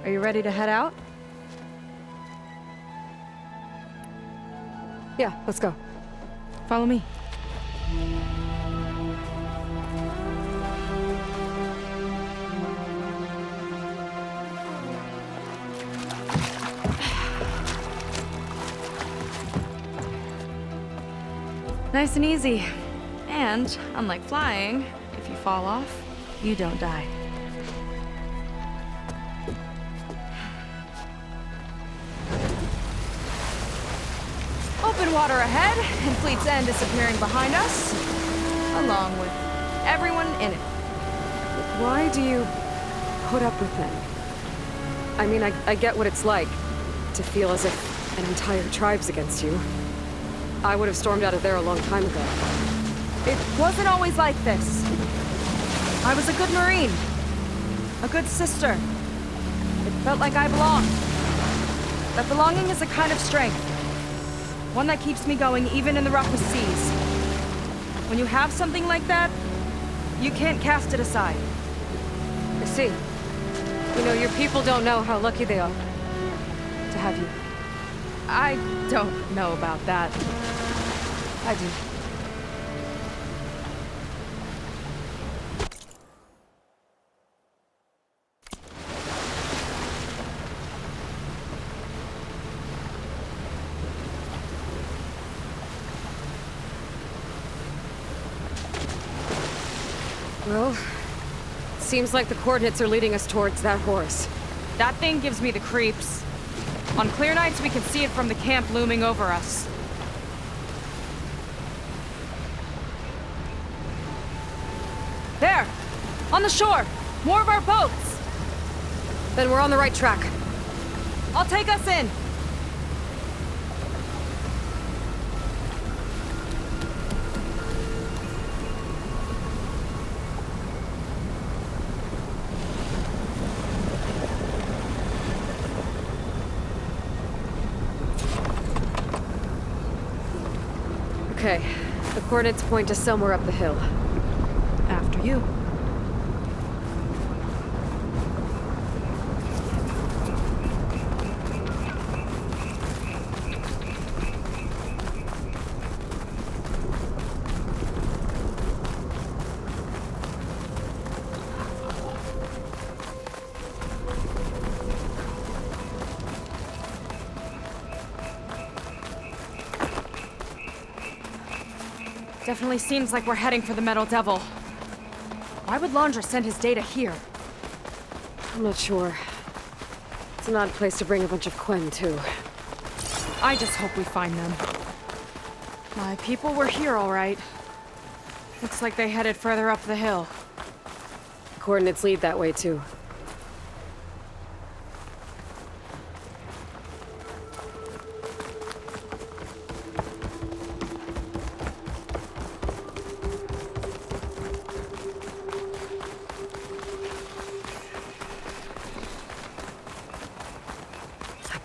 Are you ready to head out? Yeah, let's go. Follow me. Nice and easy. And, unlike flying, if you fall off, you don't die. Open water ahead, and Fleet's End disappearing behind us, along with everyone in it. Why do you put up with them? I mean, I get what it's like to feel as if an entire tribe's against you. I would have stormed out of there a long time ago. It wasn't always like this. I was a good Marine. A good sister. It felt like I belonged. That belonging is a kind of strength. One that keeps me going even in the roughest seas. When you have something like that, you can't cast it aside. I see. You know, your people don't know how lucky they are to have you. I don't know about that. I do. Well, seems like the coordinates are leading us towards that horse. That thing gives me the creeps. On clear nights, we can see it from the camp looming over us. There! On the shore! More of our boats! Then we're on the right track. I'll take us in! Okay, the coordinates point to somewhere up the hill. After you. Definitely seems like we're heading for the Metal Devil. Why would Laundra send his data here? I'm not sure. It's an odd place to bring a bunch of Quen, too. I just hope we find them. My people were here, all right. Looks like they headed further up the hill. Coordinates lead that way, too.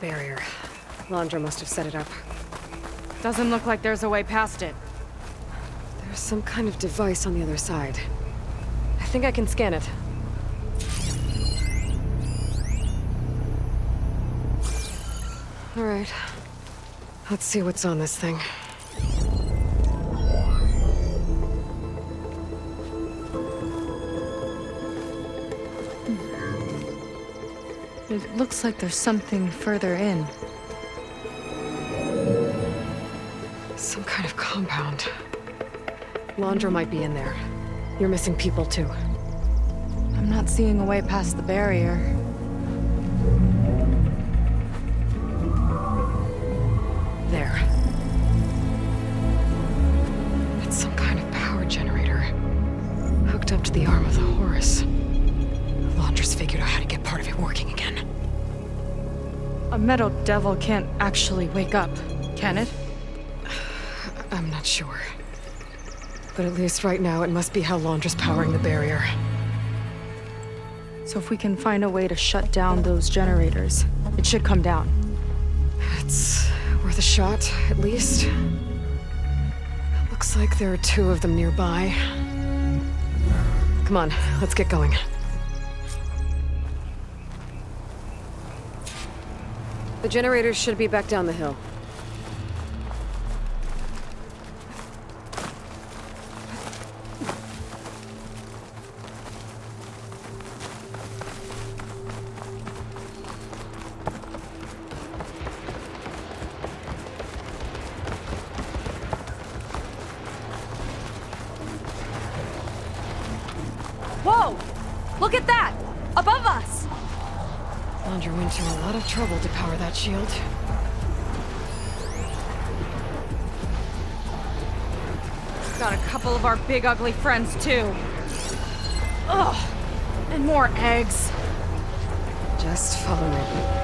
Barrier. Laundra must have set it up. Doesn't look like there's a way past it. There's some kind of device on the other side. I think I can scan it. All right. Let's see what's on this thing. It looks like there's something further in. Some kind of compound. Laundra might be in there. You're missing people, too. I'm not seeing a way past the barrier. There. It's some kind of power generator. Hooked up to the arm of the horse. Laundra's figured out how to get part of it working again. A Metal Devil can't actually wake up, can it? I'm not sure. But at least right now, it must be how Laundra's powering the barrier. So if we can find a way to shut down those generators, it should come down. It's worth a shot, at least. Looks like there are 2 of them nearby. Come on, let's get going. The generators should be back down the hill. Whoa! Look at that! Above us! Laundra went to a lot of trouble to power that shield. Got a couple of our big ugly friends, too. Ugh! And more eggs. Just follow me.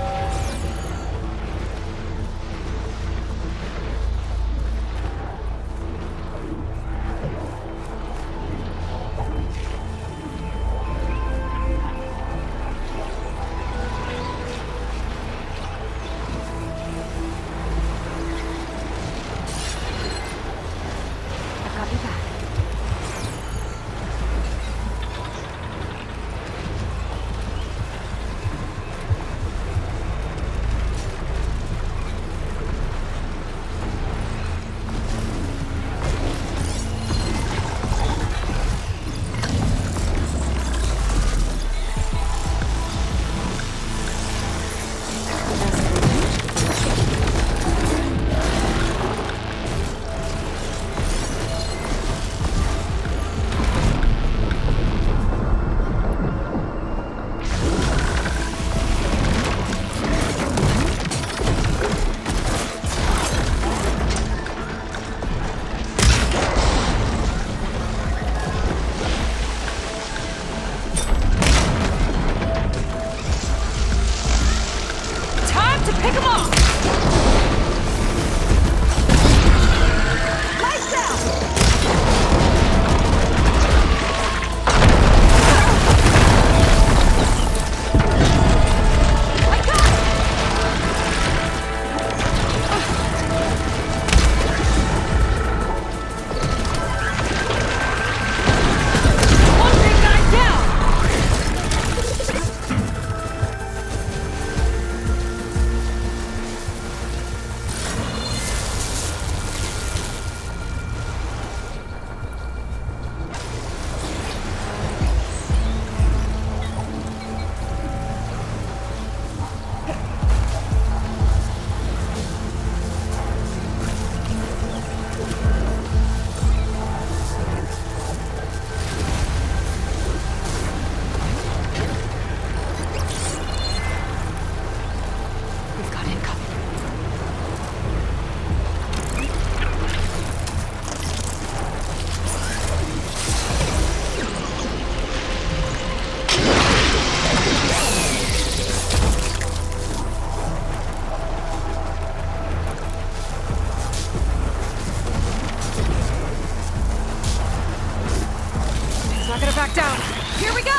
Back down. Here we go!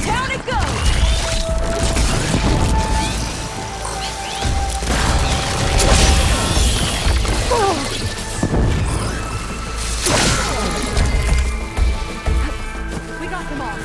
Down it goes! We got them all.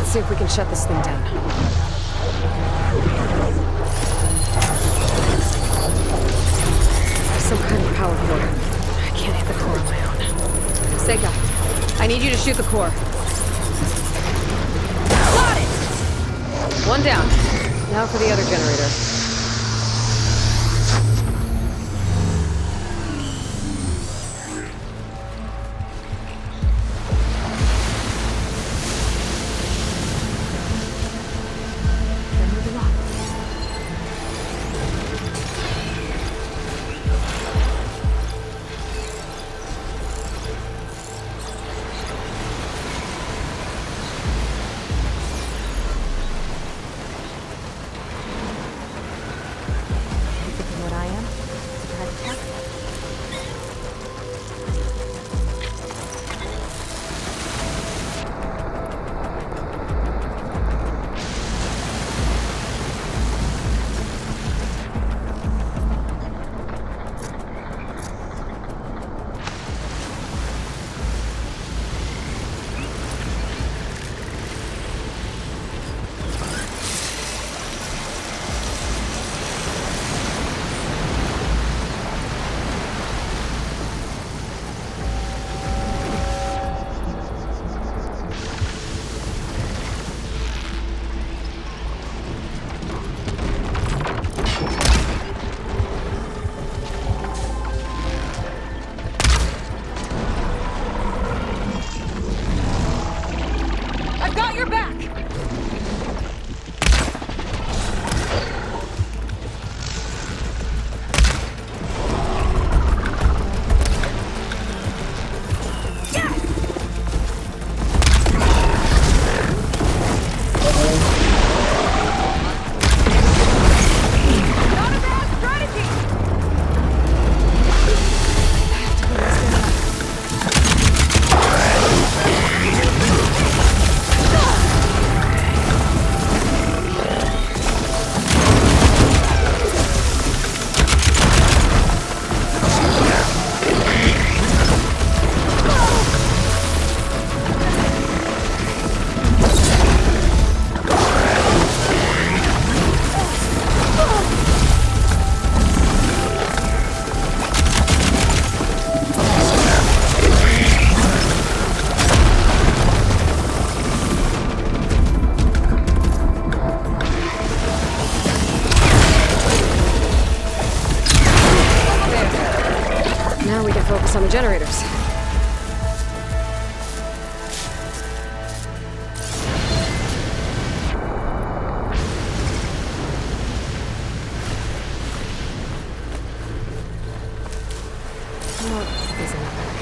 Let's see if we can shut this thing down. Some kind of power cord. I can't hit the core on my own. Seika, I need you to shoot the core. Got it! One down. Now for the other generator. What I am? Surprise attack? I've got your back! Not a bad strategy! Now we can focus on the generators. Oh, isn't it back?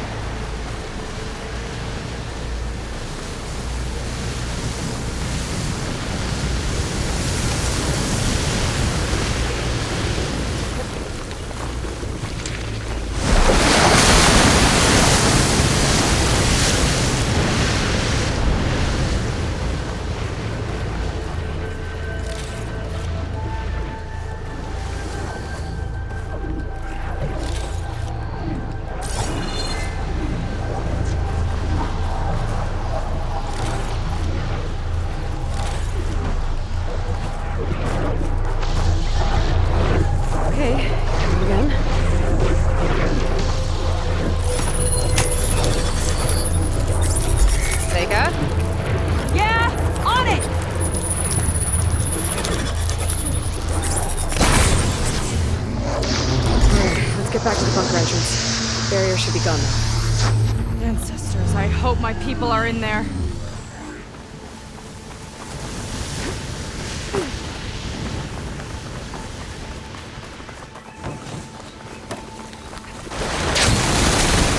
Back to the bunker entrance. Barrier should be gone now. Ancestors, I hope my people are in there.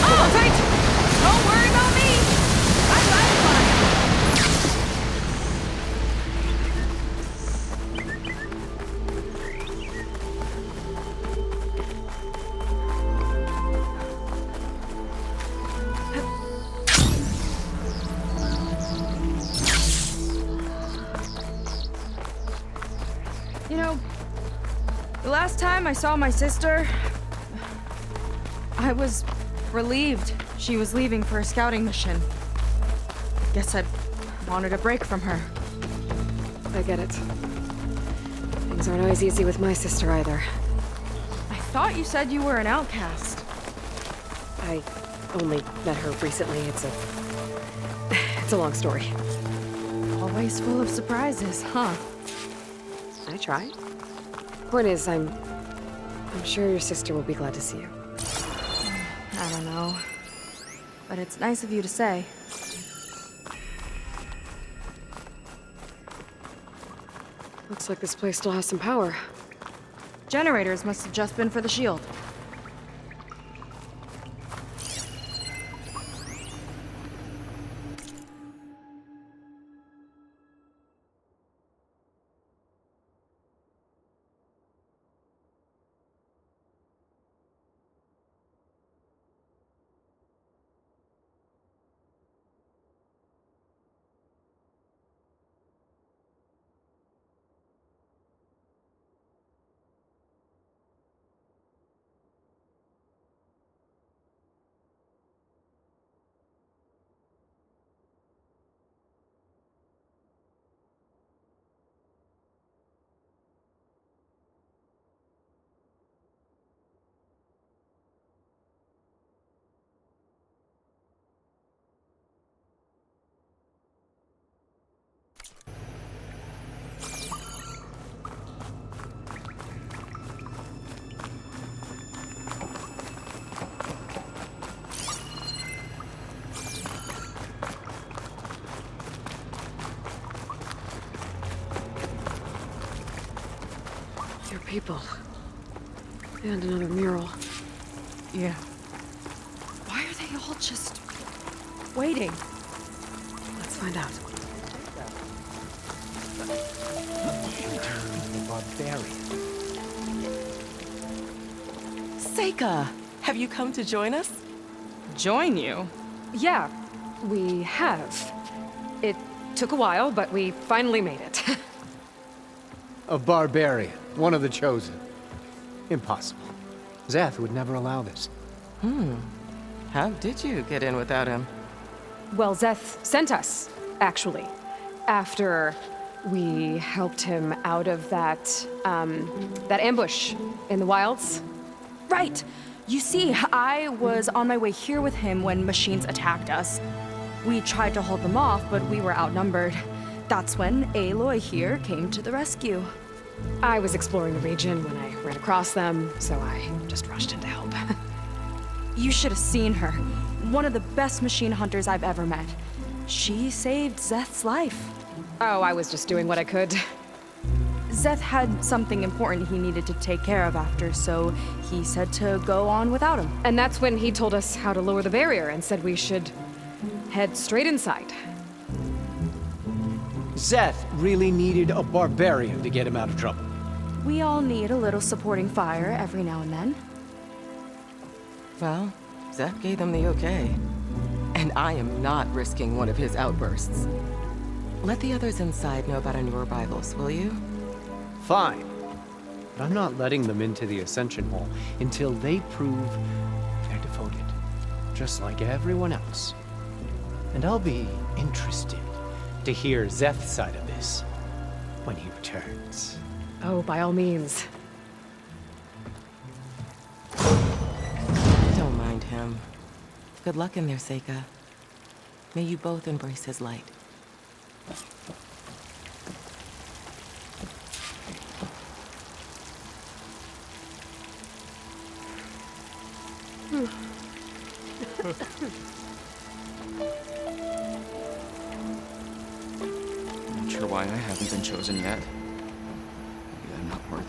Hold tight! Don't worry about me! I'm fine. You know, the last time I saw my sister, I was relieved she was leaving for a scouting mission. Guess I'd wanted a break from her. I get it. Things aren't always easy with my sister either. I thought you said you were an outcast. I only met her recently. It's a long story. Always full of surprises, huh? I try. Point is, I'm sure your sister will be glad to see you. I don't know. But it's nice of you to say. Looks like this place still has some power. Generators must have just been for the shield. Your people. And another mural. Yeah. Why are they all just waiting? Let's find out. Seika, have you come to join us? Join you? Yeah, we have. It took a while, but we finally made it. A barbarian, one of the chosen. Impossible. Zeth would never allow this. How did you get in without him? Well, Zeth sent us, actually. After we helped him out of that ambush in the wilds. Right! You see, I was on my way here with him when machines attacked us. We tried to hold them off, but we were outnumbered. That's when Aloy here came to the rescue. I was exploring the region when I ran across them, so I just rushed in to help. You should have seen her. One of the best machine hunters I've ever met. She saved Zeth's life. Oh, I was just doing what I could. Zeth had something important he needed to take care of after, so he said to go on without him. And that's when he told us how to lower the barrier and said we should head straight inside. Zeth really needed a barbarian to get him out of trouble. We all need a little supporting fire every now and then. Well, Zeth gave them the okay. And I am not risking one of his outbursts. Let the others inside know about our new arrivals, will you? Fine. But I'm not letting them into the Ascension Hall until they prove they're devoted. Just like everyone else. And I'll be interested to hear Zeth's side of this when he returns. Oh, by all means. Don't mind him. Good luck in there, Seika. May you both embrace his light. Not sure why I haven't been chosen yet. Maybe I'm not worthy.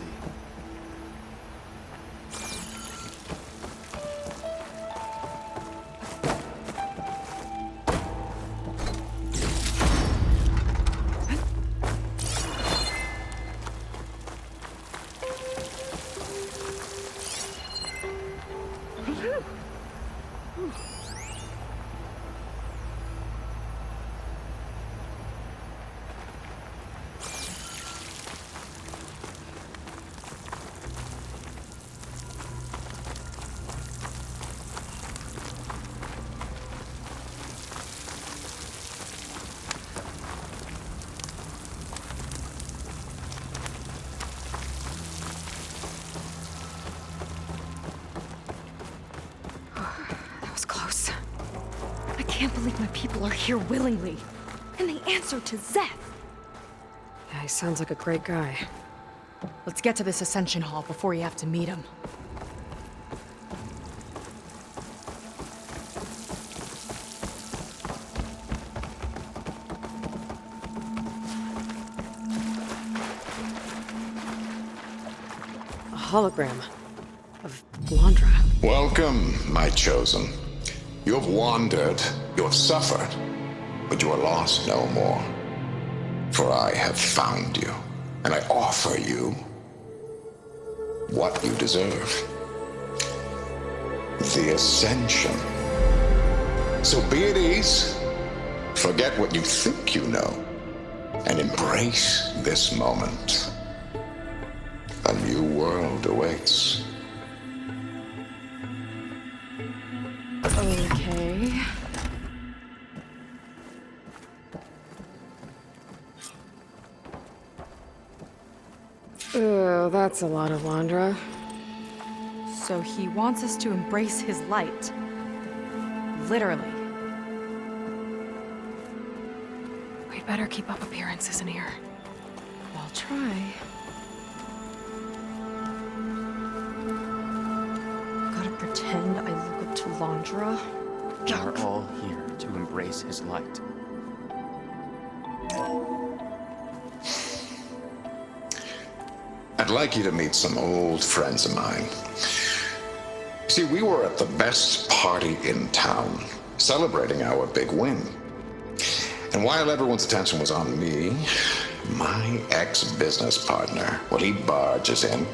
can't believe my people are here willingly. And they answer to Zeth. Yeah, he sounds like a great guy. Let's get to this Ascension Hall before you have to meet him. A hologram of Landra. Welcome, my chosen. You have wandered, you have suffered, but you are lost no more. For I have found you, and I offer you what you deserve. The Ascension. So be at ease, forget what you think you know, and embrace this moment. A new world awaits. Okay. Oh, that's a lot of Landra. So he wants us to embrace his light. Literally. We'd better keep up appearances in here. I'll try. Gotta pretend I look up to Landra. We are all here to embrace his light. I'd like you to meet some old friends of mine. See, we were at the best party in town, celebrating our big win. And while everyone's attention was on me, my ex-business partner, well, he barges in,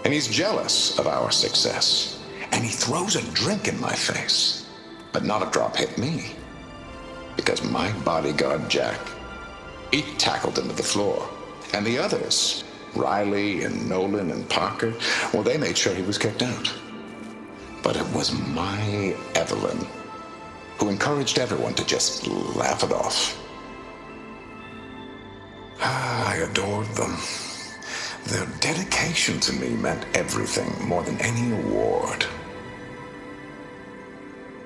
and he's jealous of our success. And he throws a drink in my face, but not a drop hit me. Because my bodyguard, Jack, he tackled him to the floor. And the others, Riley and Nolan and Parker, well, they made sure he was kicked out. But it was my Evelyn who encouraged everyone to just laugh it off. I adored them. Their dedication to me meant everything, more than any award.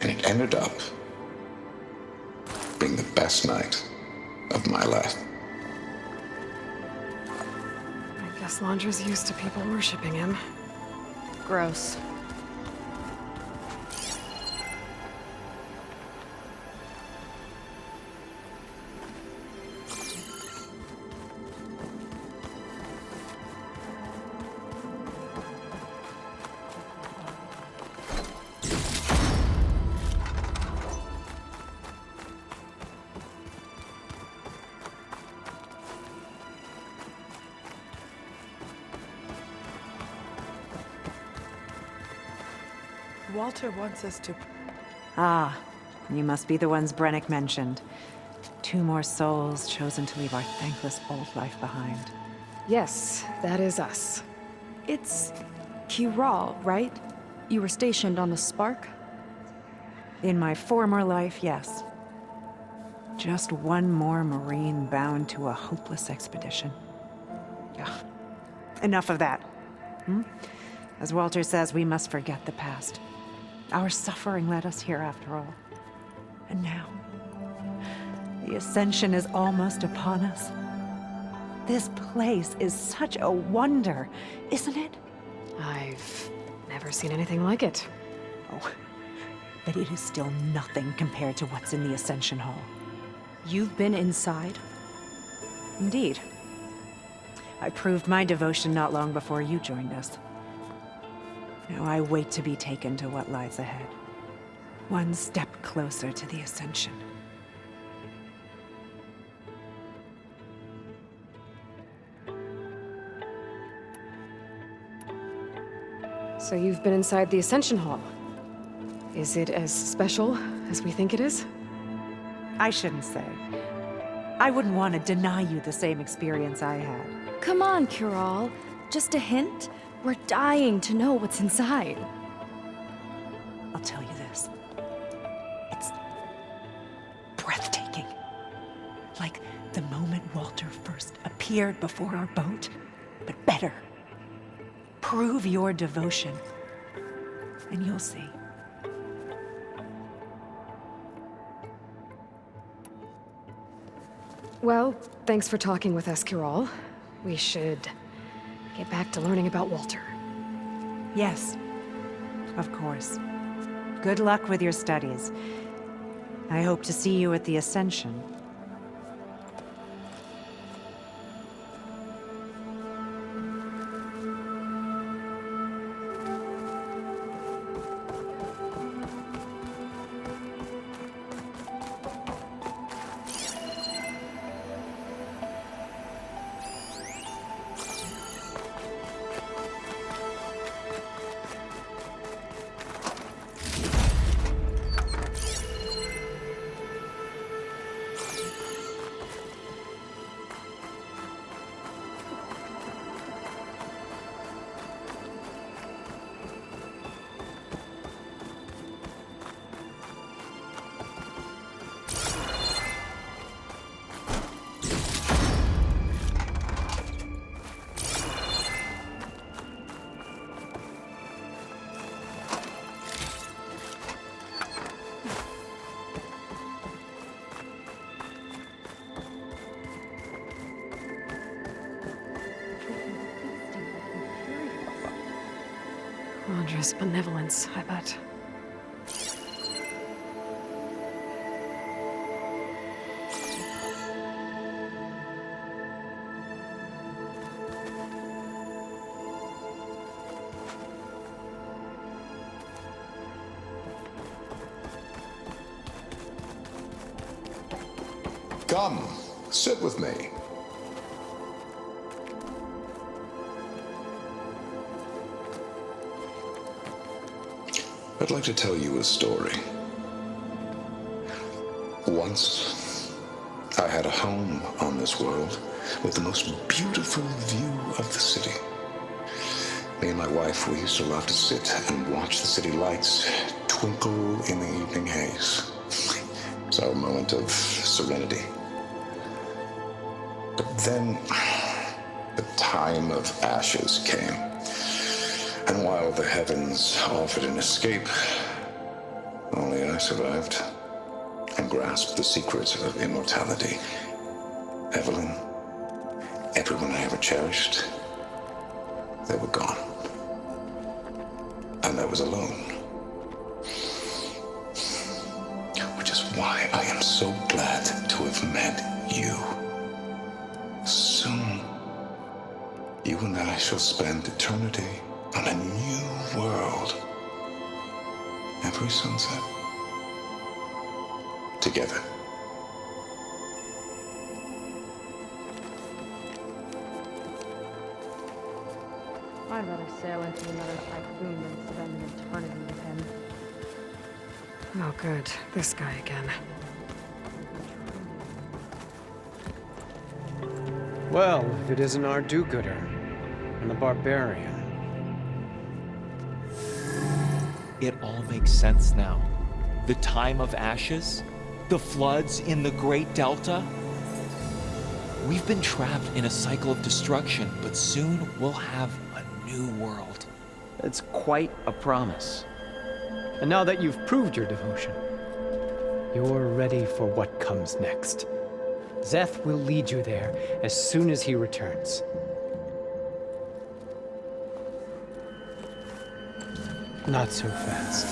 And it ended up being the best night of my life. I guess Landra's used to people worshipping him. Gross. Walter wants us to... Ah, you must be the ones Brennick mentioned. 2 more souls chosen to leave our thankless old life behind. Yes, that is us. It's Kiral, right? You were stationed on the Spark? In my former life, yes. Just one more Marine bound to a hopeless expedition. Ugh. Enough of that. As Walter says, we must forget the past. Our suffering led us here after all. And now, the Ascension is almost upon us. This place is such a wonder, isn't it? I've never seen anything like it. Oh, but it is still nothing compared to what's in the Ascension Hall. You've been inside? Indeed. I proved my devotion not long before you joined us. Now I wait to be taken to what lies ahead. One step closer to the Ascension. So you've been inside the Ascension Hall. Is it as special as we think it is? I shouldn't say. I wouldn't want to deny you the same experience I had. Come on, Kiral. Just a hint? We're dying to know what's inside. I'll tell you this. It's breathtaking. Like the moment Walter first appeared before our boat, but better. Prove your devotion, and you'll see. Well, thanks for talking with us, Kirol. We should get back to learning about Walter. Yes, of course. Good luck with your studies. I hope to see you at the Ascension. Wondrous benevolence, I bet. Come, sit with me. I'd like to tell you a story. Once, I had a home on this world with the most beautiful view of the city. Me and my wife, we used to love to sit and watch the city lights twinkle in the evening haze. It's our moment of serenity. But then, the time of ashes came. And while the heavens offered an escape, only I survived and grasped the secrets of immortality. Evelyn, everyone I ever cherished, they were gone. And I was alone. Which is why I am so glad to have met you. Soon, you and I shall spend eternity on a new world. Every sunset. Together. I'd rather sail into another typhoon than spend an eternity with him. Oh, good. This guy again. Well, if it isn't our do-gooder and the barbarian. It all makes sense now. The time of ashes, the floods in the Great Delta. We've been trapped in a cycle of destruction, but soon we'll have a new world. It's quite a promise. And now that you've proved your devotion, you're ready for what comes next. Szeth will lead you there as soon as he returns. Not so fast.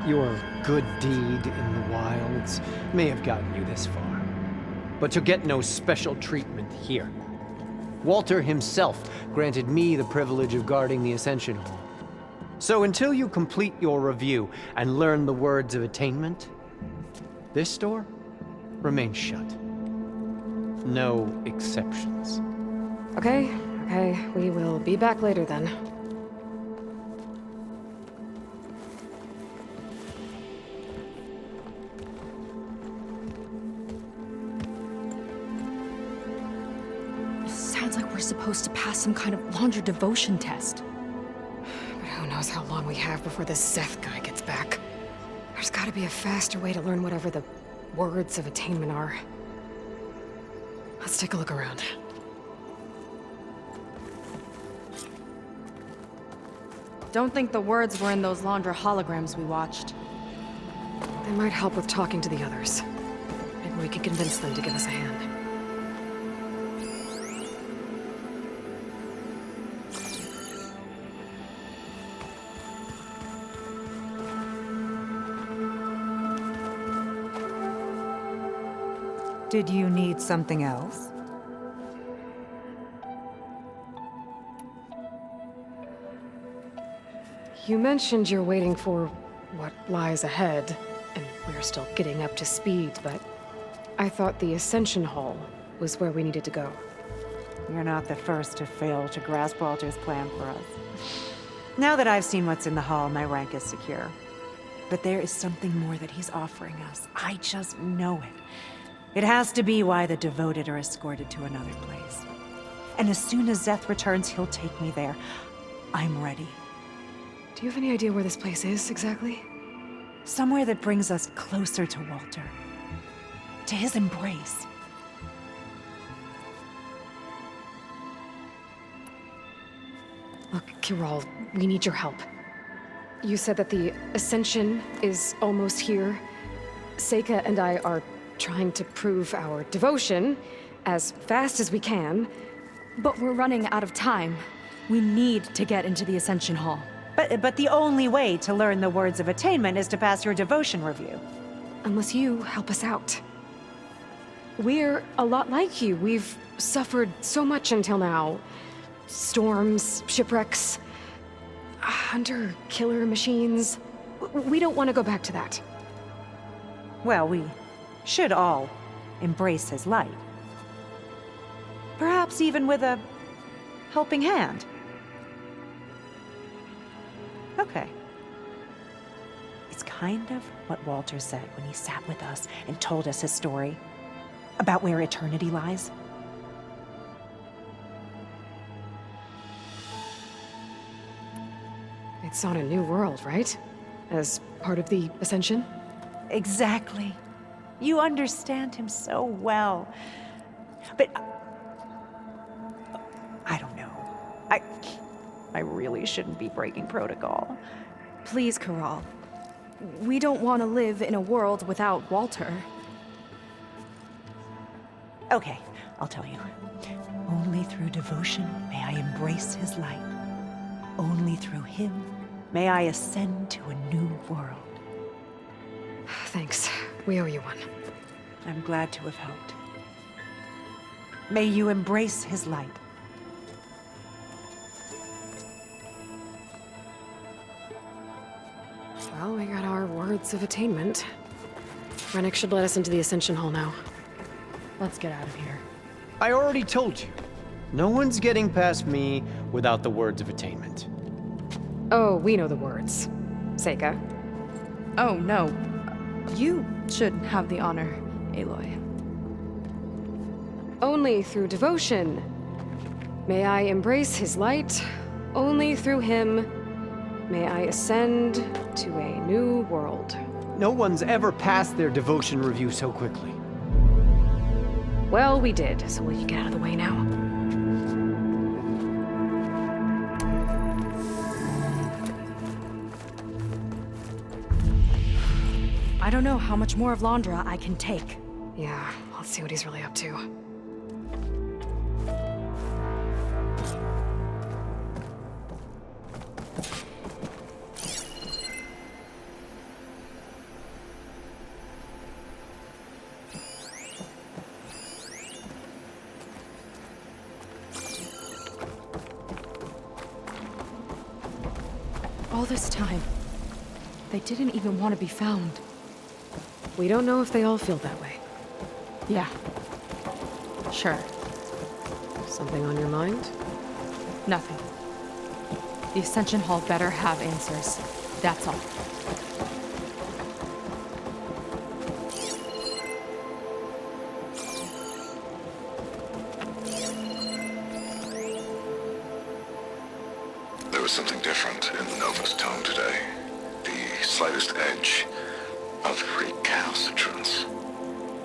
Your good deed in the wilds may have gotten you this far, but you'll get no special treatment here. Walter himself granted me the privilege of guarding the Ascension Hall. So until you complete your review and learn the words of attainment, this door remains shut. No exceptions. Okay, we will be back later then. Sounds like we're supposed to pass some kind of laundry devotion test. But who knows how long we have before this Szeth guy gets back. There's gotta be a faster way to learn whatever the words of attainment are. Let's take a look around. Don't think the words were in those Laundra holograms we watched. They might help with talking to the others. Maybe we can convince them to give us a hand. Did you need something else? You mentioned you're waiting for what lies ahead, and we're still getting up to speed, but I thought the Ascension Hall was where we needed to go. You're not the first to fail to grasp Walter's plan for us. Now that I've seen what's in the hall, my rank is secure. But there is something more that he's offering us. I just know it. It has to be why the devoted are escorted to another place. And as soon as Zeth returns, he'll take me there. I'm ready. Do you have any idea where this place is, exactly? Somewhere that brings us closer to Walter. To his embrace. Look, Kiral, we need your help. You said that the Ascension is almost here. Seika and I are trying to prove our devotion as fast as we can. But we're running out of time. We need to get into the Ascension Hall. But the only way to learn the words of attainment is to pass your devotion review. Unless you help us out. We're a lot like you. We've suffered so much until now. Storms, shipwrecks, hunter-killer machines. We don't want to go back to that. Well, we should all embrace his light. Perhaps even with a helping hand. Okay. It's kind of what Walter said when he sat with us and told us his story about where eternity lies. It's on a new world, right? As part of the Ascension? Exactly. You understand him so well. But I don't know. I really shouldn't be breaking protocol. Please, Kiral. We don't want to live in a world without Walter. Okay, I'll tell you. Only through devotion may I embrace his light. Only through him may I ascend to a new world. Thanks. We owe you one. I'm glad to have helped. May you embrace his light. Well, we got our words of attainment. Rennick should let us into the Ascension Hall now. Let's get out of here. I already told you. No one's getting past me without the words of attainment. Oh, we know the words. Seika. Oh, no. You should have the honor, Aloy. Only through devotion may I embrace his light. Only through him may I ascend to a new world. No one's ever passed their devotion review so quickly. Well, we did, so will you get out of the way now? I don't know how much more of Londra I can take. Yeah, let's see what he's really up to. All this time, they didn't even want to be found. We don't know if they all feel that way. Yeah. Sure. Something on your mind? Nothing. The Ascension Hall better have answers. That's all. There was something different in Nova's tone today. The slightest edge of recalcitrance.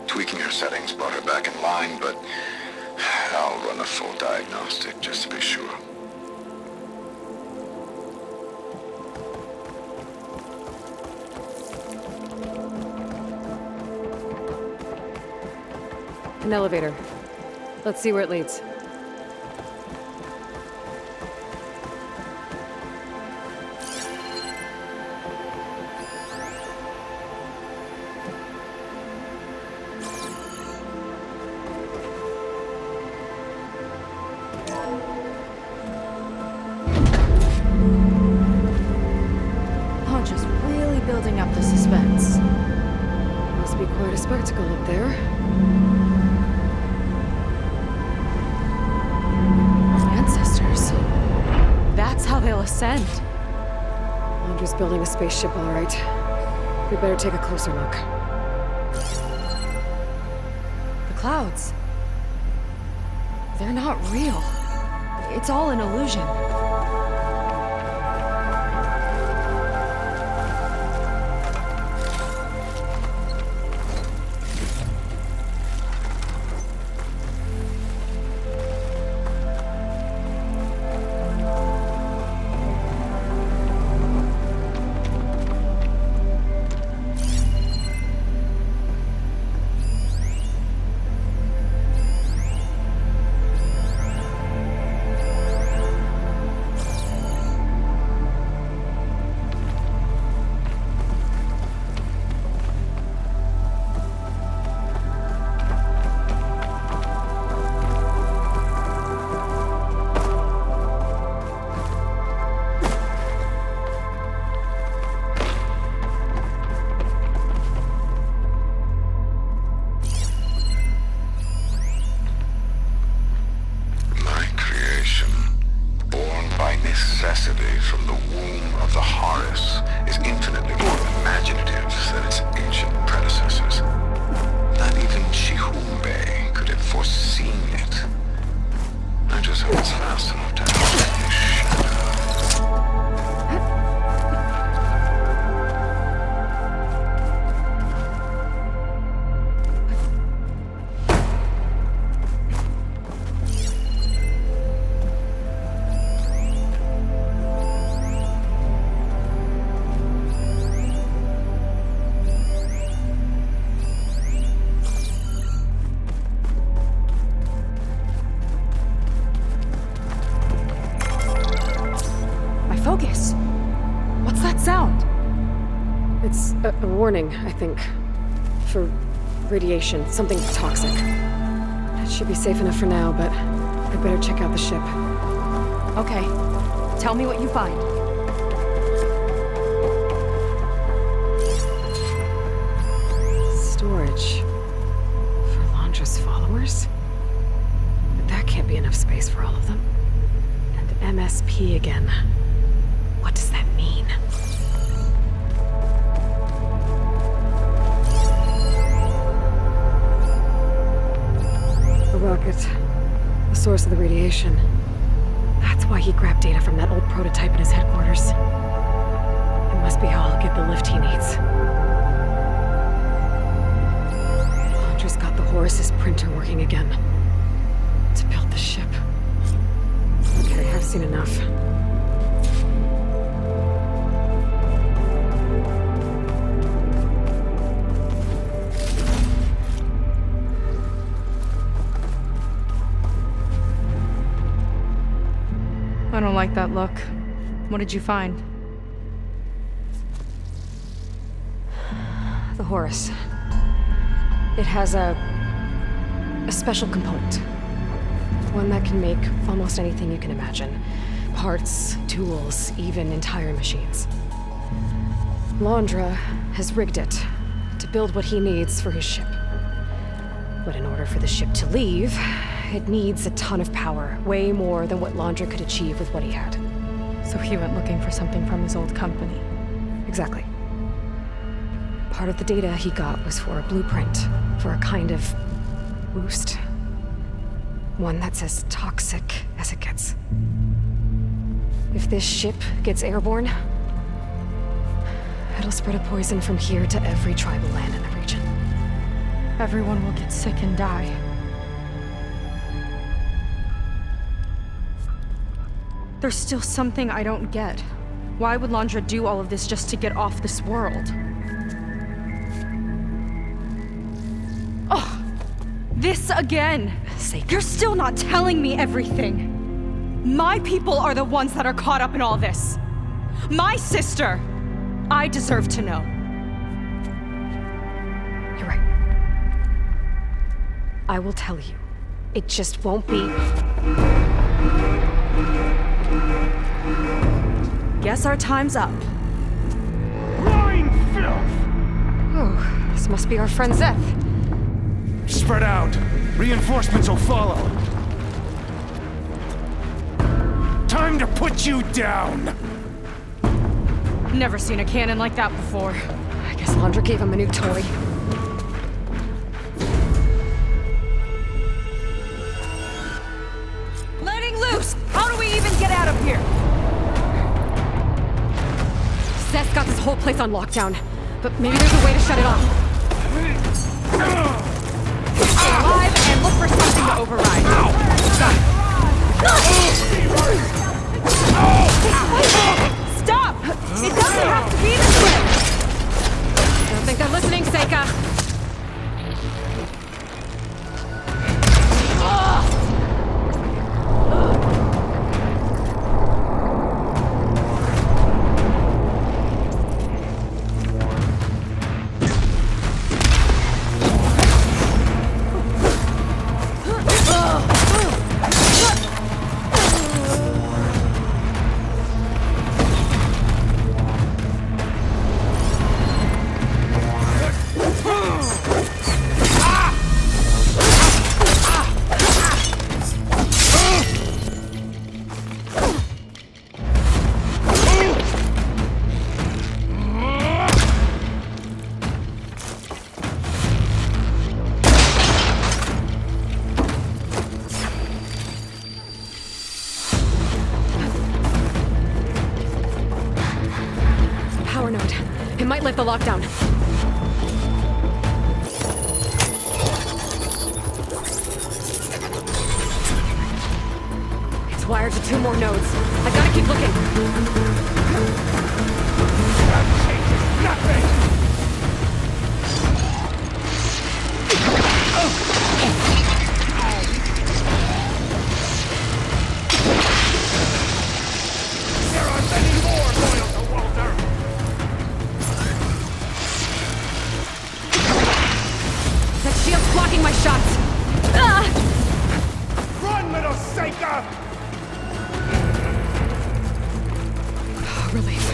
Tweaking her settings brought her back in line, but I'll run a full diagnostic just to be sure. An elevator. Let's see where it leads. Oh, just really building up the suspense. Must be quite a spectacle up there. Ancestors. That's how they'll ascend. Londra's building a spaceship, all right. We better take a closer look. The clouds. They're not real. It's all an illusion. necessity from the womb of the Horus is infinitely more imaginative than its ancient predecessors. Not even Chihumbe could have foreseen it. I just hope it's fast enough to help his shadow. Focus. What's that sound? It's a warning, I think. For radiation, something toxic. It should be safe enough for now, but I better check out the ship. Okay. Tell me what you find. Storage. For Londra's followers? But that can't be enough space for all of them. And MSP again. What does that mean? The rocket. The source of the radiation. That's why he grabbed data from that old prototype in his headquarters. It must be how I'll get the lift he needs. Londra's got the Horus's printer working again. To build the ship. Okay, I've seen enough. I don't like that look. What did you find? The Horus. It has a special component. One that can make almost anything you can imagine. Parts, tools, even entire machines. Londra has rigged it to build what he needs for his ship. But in order for the ship to leave, it needs a ton of power, way more than what Londra could achieve with what he had. So he went looking for something from his old company. Exactly. Part of the data he got was for a blueprint, for a kind of boost. One that's as toxic as it gets. If this ship gets airborne, it'll spread a poison from here to every tribal land in the region. Everyone will get sick and die. There's still something I don't get. Why would Londra do all of this just to get off this world? Oh, this again! You're still not telling me everything. My people are the ones that are caught up in all this. My sister! I deserve to know. You're right. I will tell you. It just won't be... guess our time's up. Blind filth! Oh, this must be our friend Zeth. Spread out. Reinforcements will follow. Time to put you down! Never seen a cannon like that before. I guess Landra gave him a new toy. Letting loose! How do we even get out of here? Zeth's got this whole place on lockdown, but maybe there's a way to shut it off. Stay alive and look for something to override. Got it. Stop! It doesn't have to be this way! Don't think they're listening, Seika. Power node. It might lift the lockdown. It's wired to 2 more nodes. I gotta keep looking. That changes nothing! There are many more loyal to Walter! That shield's blocking my shots. Ah! Run, little Seika! Relief.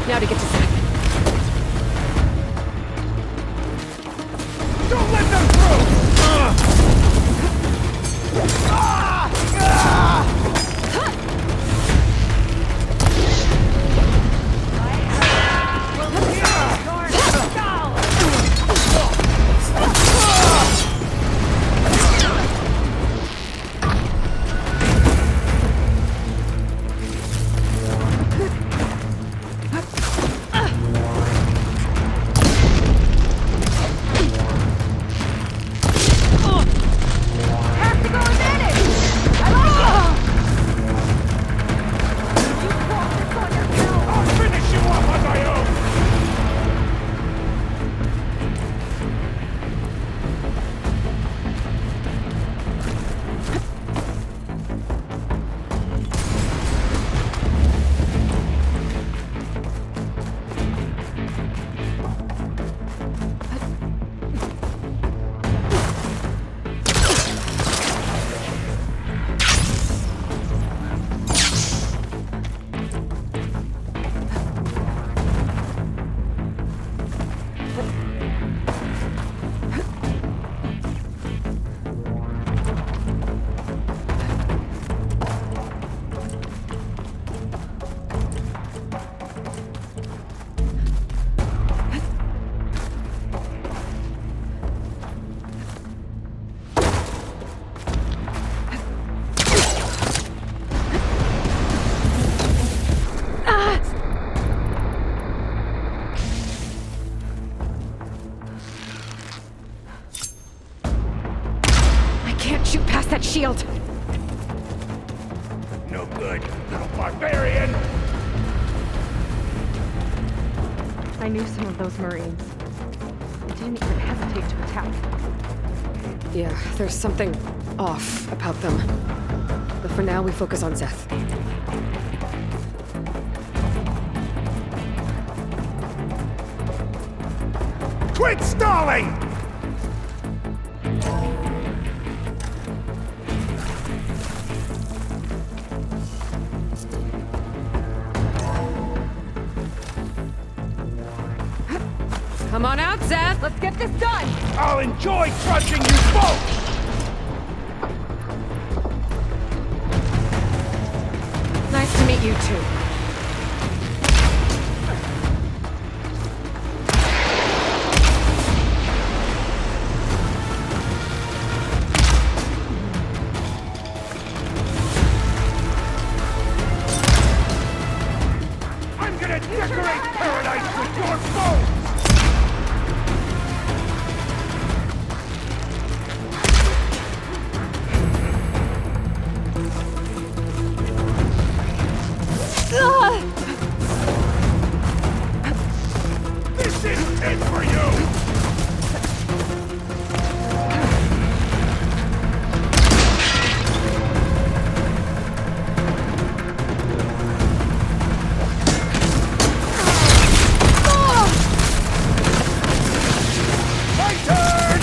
Now to get to Zeth. Don't let them through! Shoot past that shield! No good, little barbarian! I knew some of those Marines. They didn't even hesitate to attack. Yeah, there's something off about them. But for now, we focus on Zeth. Quit stalling! Come on out, Zeth! Let's get this done! I'll enjoy crushing you both! Nice to meet you too. I'm gonna decorate paradise with your bones! This is it for you! My turn!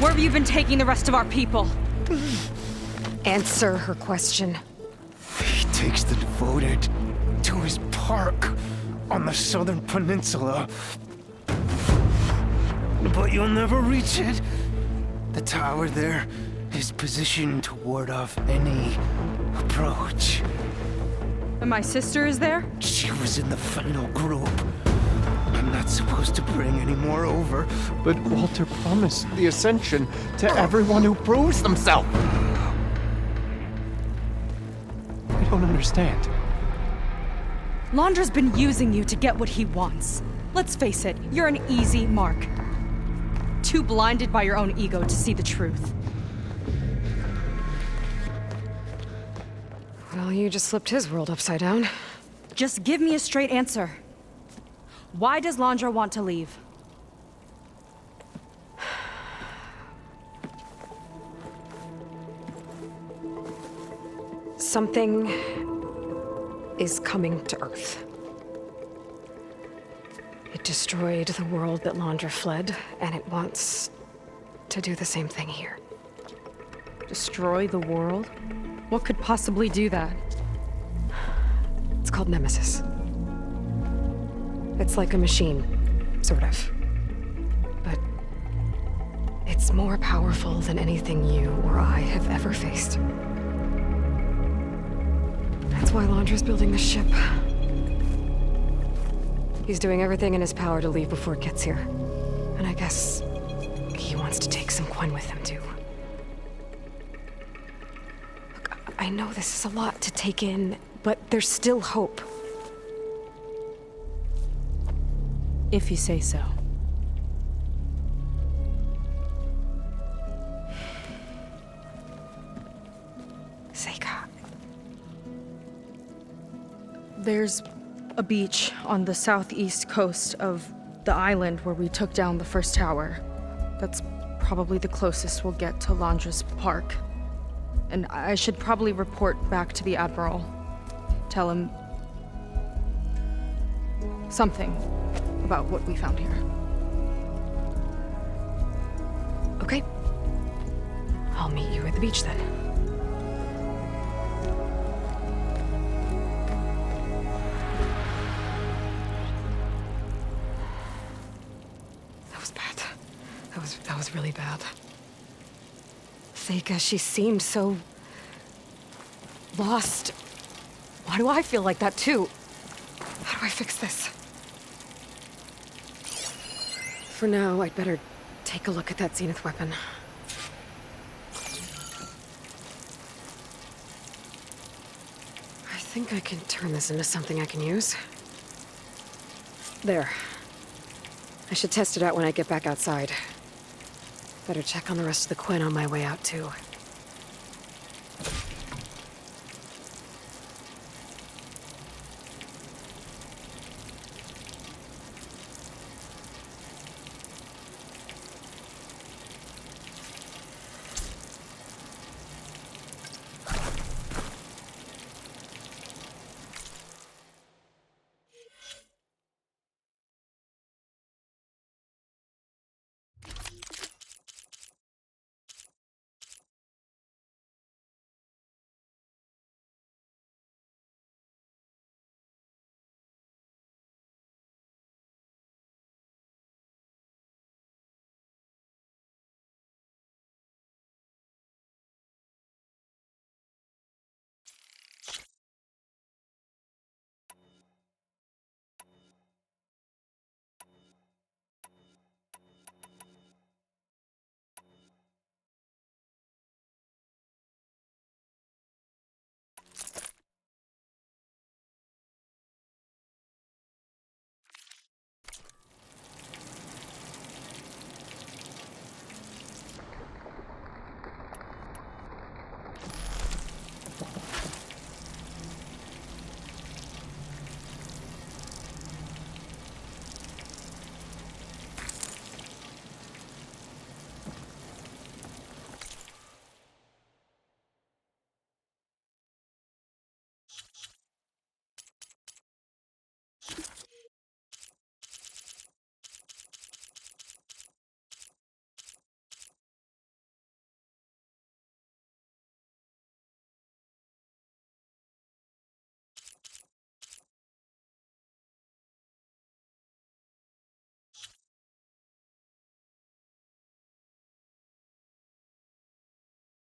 Where have you been taking the rest of our people? Answer her question. He takes the devoted to his park on the southern peninsula. But you'll never reach it. The tower there his position to ward off any approach. And my sister is there? She was in the final group. I'm not supposed to bring any more over. But Walter promised the Ascension to everyone who proves themselves. I don't understand. Londra's been using you to get what he wants. Let's face it, you're an easy mark. Too blinded by your own ego to see the truth. Well, you just flipped his world upside down. Just give me a straight answer. Why does Londra want to leave? Something is coming to Earth. It destroyed the world that Londra fled, and it wants to do the same thing here. Destroy the world? What could possibly do that? It's called Nemesis. It's like a machine, sort of. But it's more powerful than anything you or I have ever faced. That's why Londra's building this ship. He's doing everything in his power to leave before it gets here. And I guess he wants to take some Quen with him, too. Look, I know this is a lot to take in, but there's still hope. If you say so. Seika. There's a beach on the southeast coast of the island where we took down the first tower. That's probably the closest we'll get to Londra's park. And I should probably report back to the Admiral. Tell him something about what we found here. Okay. I'll meet you at the beach then. That was bad. That was really bad. Seika, she seemed so lost. Why do I feel like that too? How do I fix this? For now, I'd better take a look at that Zenith weapon. I think I can turn this into something I can use. There. I should test it out when I get back outside. Better check on the rest of the Quen on my way out, too.